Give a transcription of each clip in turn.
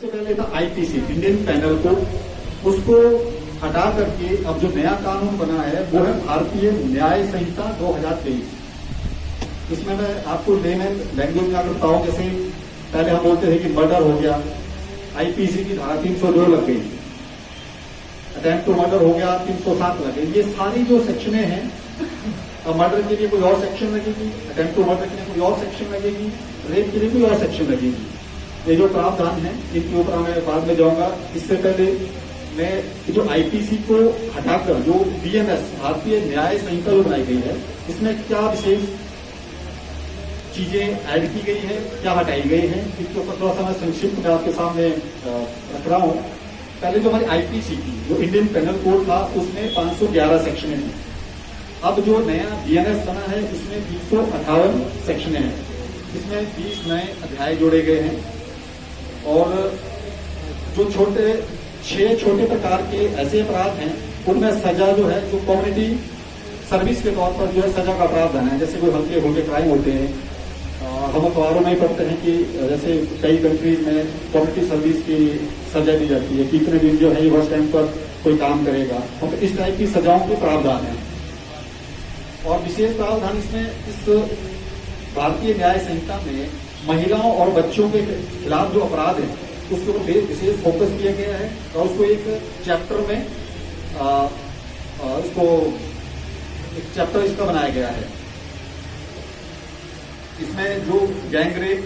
सबसे पहले था आईपीसी, इंडियन पेनल कोड, उसको हटा करके अब जो नया कानून बना है वो है भारतीय न्याय संहिता 2023। इसमें मैं आपको लैंग्वेज में अगर बताऊं, जैसे पहले हम बोलते थे कि मर्डर हो गया, आईपीसी की धारा 302 लग गई, अटेम्प्ट टू मर्डर हो गया 307 लग गई। ये सारी जो सेक्शनें हैं, अब मर्डर के लिए कोई और सेक्शन लगेगी, अटेम्प्ट टू मर्डर के लिए कोई और सेक्शन लगेगी, रेप के लिए कोई और सेक्शन लगेगी। ये जो प्रावधान है इनके ऊपर मैं बाद में जाऊंगा। इससे पहले मैं जो आईपीसी को हटाकर जो बीएनएस भारतीय न्याय संहिता जो बनाई गई है, इसमें क्या विशेष चीजें ऐड की गई है, क्या हटाई गई है, इसके ऊपर थोड़ा सा मैं संक्षिप्त में आपके सामने रख रहा हूं। पहले जो हमारी आईपीसी थी, जो इंडियन पेनल कोड था, उसमें 511 सेक्शन थी। अब जो नया बीएनएस बना है इसमें 358 सेक्शन है। इसमें 20 नए अध्याय जोड़े गए हैं और जो 6 छोटे प्रकार के ऐसे अपराध हैं उनमें सजा जो है, जो कम्युनिटी सर्विस के तौर पर जो है सजा का प्रावधान है। जैसे कोई हल्के फुल्के क्राइम होते हैं, हम अखबारों में ही पढ़ते हैं कि जैसे कई कंट्रीज में कम्युनिटी सर्विस की सजा दी जाती है, कितने दिन जो है बस टाइम पर कोई काम करेगा, और इस टाइप की सजाओं के प्रावधान है। और विशेष प्रावधान इसमें इस भारतीय न्याय संहिता में महिलाओं और बच्चों के खिलाफ जो अपराध है उसके ऊपर विशेष फोकस किया गया है और उसको एक चैप्टर में उसको एक चैप्टर इसका बनाया गया है। इसमें जो गैंग रेप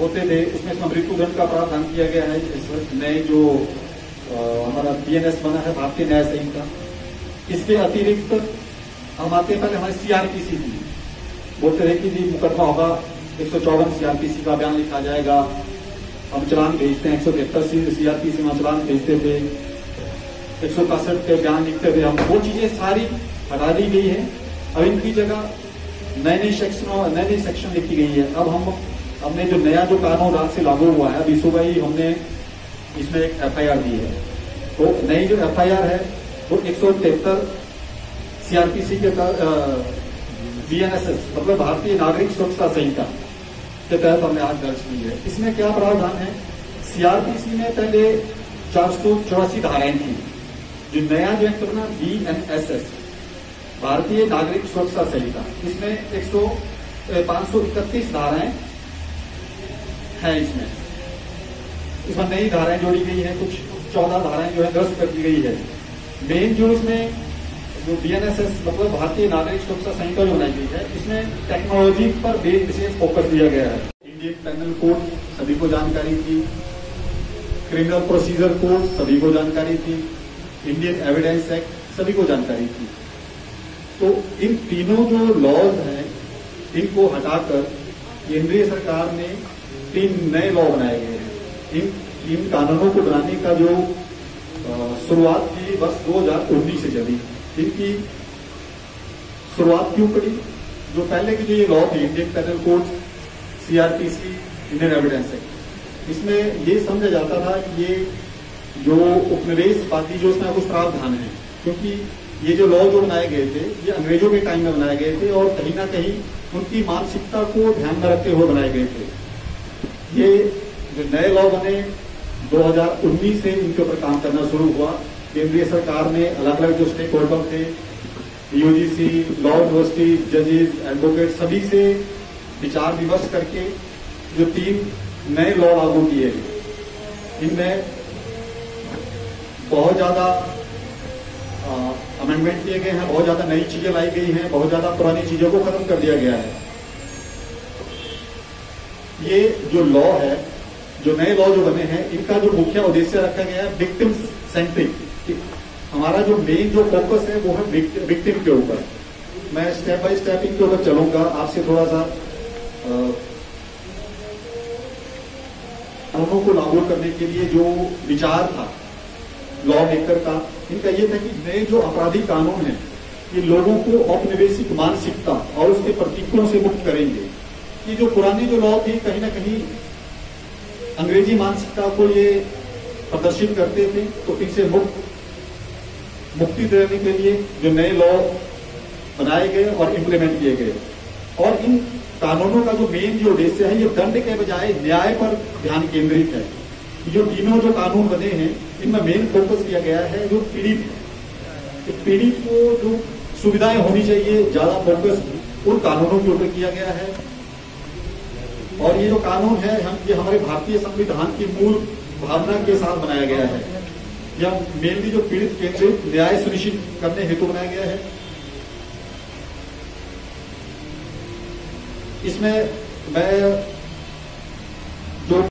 होते थे उसमें मृत्युदंड का प्रावधान किया गया है। नए जो हमारा बीएनएस बना है भारतीय न्याय संहिता, इसके अतिरिक्त हम आते हैं, पहले हमारी सीआरपीसी थी, बोलते रहे कि जी मुकदमा होगा 154 सीआरपीसी का बयान लिखा जाएगा, हम चलान भेजते हैं, 173 सीआरपीसी में चलान भेजते थे, 161 के बयान लिखते थे हम। वो चीजें सारी हटा दी गई है। अब इनकी जगह नए सेक्शन लिखी गई है। अब हमने जो नया जो कानून रात से लागू हुआ है, अभी सुबह ही हमने इसमें एक एफआईआर दी है। तो नई जो एफआईआर है वो 173 सीआरपीसी के बीएनएसएस मतलब भारतीय नागरिक सुरक्षा संहिता के तहत हमने आज दर्ज की है। इसमें क्या प्रावधान है, सीआरपीसी में पहले 484 धाराएं थी। जो नया जो एक्ट बना बीएनएसएस भारतीय नागरिक सुरक्षा संहिता, इसमें 531 धाराएं हैं। इसमें नई धाराएं जोड़ी गई है, कुछ 14 धाराएं जो है दर्ज कर दी गई है। मेन जो इसमें जो बीएनएसएस मतलब भारतीय नागरिक सुरक्षा संहिता जो बनाई गई है, इसमें टेक्नोलॉजी पर विशेष फोकस दिया गया है। इंडियन पेनल कोड सभी को जानकारी थी, क्रिमिनल प्रोसीजर कोड सभी को जानकारी थी, इंडियन एविडेंस एक्ट सभी को जानकारी थी। तो इन तीनों जो लॉज हैं इनको हटाकर केंद्रीय सरकार ने 3 नए लॉ बनाए गए हैं। इन कानूनों को बनाने का जो शुरुआत की वर्ष 2019 से चली। इनकी शुरुआत क्यों करी, जो पहले की जो ये लॉ थी Indian penal code, CrPC, Indian evidence act, इसमें ये समझा जाता था कि ये जो उपनिवेशवादी जो इसमें कुछ प्रावधान है, क्योंकि ये जो लॉ जो बनाए गए थे ये अंग्रेजों के टाइम में बनाए गए थे और कहीं ना कहीं उनकी मानसिकता को ध्यान में रखते हुए बनाए गए थे। ये जो नए लॉ बने 2019 से इनके ऊपर काम करना शुरू हुआ। केंद्रीय सरकार ने अलग अलग जो स्टेक होल्डर थे, यूजीसी, लॉ यूनिवर्सिटी, जजेस, एडवोकेट, सभी से विचार विमर्श करके जो 3 नए लॉ लागू किए, इनमें बहुत ज्यादा अमेंडमेंट किए गए हैं, बहुत ज्यादा नई चीजें लाई गई हैं, बहुत ज्यादा पुरानी चीजों को खत्म कर दिया गया है। ये जो लॉ है, जो नए लॉ जो बने हैं, इनका जो मुख्य उद्देश्य रखा गया है विक्टिम सेंट्रिक। हमारा जो मेन जो फोकस है वो है विक्टिम के ऊपर। मैं स्टेप बाय स्टेप इनके ऊपर चलूंगा, आपसे थोड़ा सा कानूनों को लागू करने के लिए जो विचार था लॉ मेकर का, इनका ये था कि नए जो आपराधिक कानून है ये लोगों को औपनिवेशिक मानसिकता और उसके प्रतीकों से मुक्त करेंगे। ये जो पुरानी जो लॉ थी कहीं ना कहीं अंग्रेजी मानसिकता को ये प्रदर्शित करते थे, तो इनसे मुक्ति देने के लिए जो नए लॉ बनाए गए और इम्प्लीमेंट किए गए। और इन कानूनों का जो मेन जो उद्देश्य है ये दंड के बजाय न्याय पर ध्यान केंद्रित है। जो तीनों जो कानून बने हैं इनमें मेन फोकस किया गया है जो पीड़ित को जो सुविधाएं होनी चाहिए, ज्यादा फोकस उन कानूनों के ऊपर किया गया है। और ये जो कानून है ये हमारे भारतीय संविधान की मूल भावना के साथ बनाया गया है। यह मेनली जो पीड़ित केंद्रित न्याय सुनिश्चित करने हेतु बनाया गया है। इसमें मैं